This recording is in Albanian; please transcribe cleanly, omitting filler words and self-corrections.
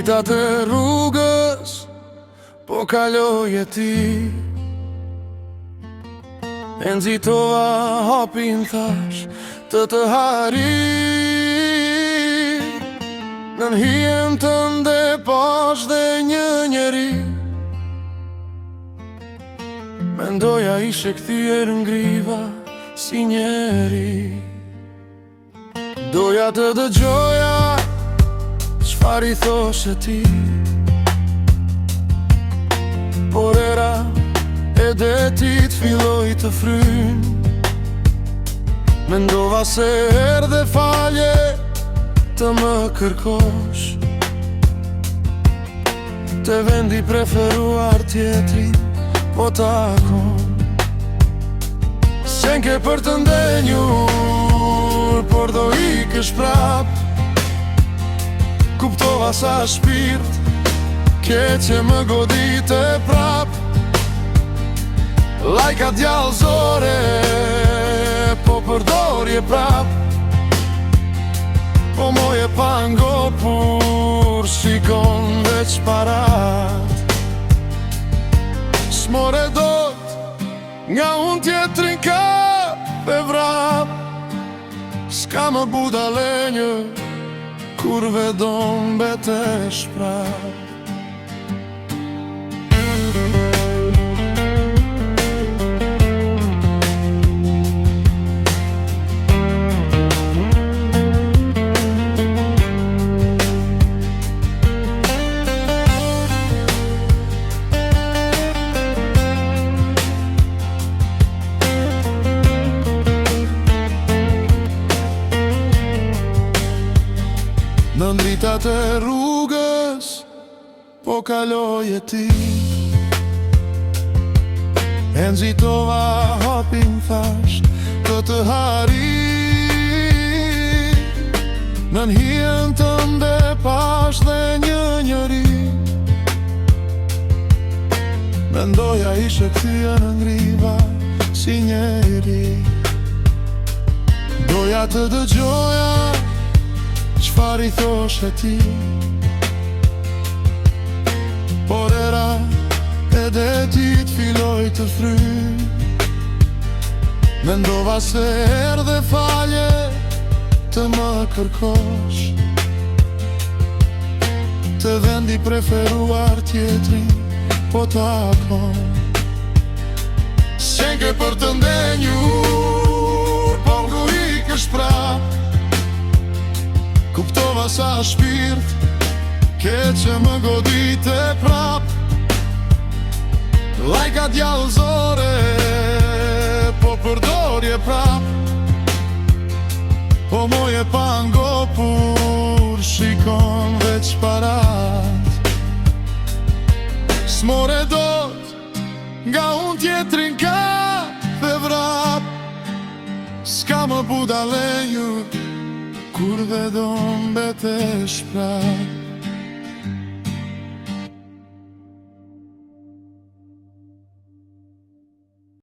dritat e rrugës, po kaloj e ti. E nxitova hapin thash të hari. Nën hijen tënde pash dhe një njeri. Mendoja ishe kthyer ngriva si njeri. Doja të dëgjoja çfarë i thoshe ti, por era e detit filloi të fryn. Mendova se erdhe falje të më kërkosh, te vendi preferuar tjetri po takon. S'qenke për të ndenjur, por do ikësh prap. Kuptova sa shpirt ke që më godite prap. Lajka djallëzore, po përdorje prap. Po moje pangopur, shikon veç parat. S'more dot nga unë tjetrin kap e vrap. S'ka më budalenjë, kur vedon betesh prap. Në dritat e rrugës, po kaloj e ti. E nxitova hapin thash të hari. Nën hijen tënde pash dhe një njeri. Mendoja ishe kthyer ngriva si njeri. Doja të dëgjoja çfarë i thoshe ti, por era e detit filloi të fryn. Mendova se erdhe falje të më kërkosh, te vendi preferuar tjetri po takon. S'qenke për të ndenjur, po ngu ikësh prap. Kuptova sa shpirt ke që më godite prap. Lajka djallëzore, po përdorje prap. Po moje pangopur, shikon veç parat. S'more dot nga unë tjetrin kap e vrap. S'ka më budalenjë, kur vedon betesh prap.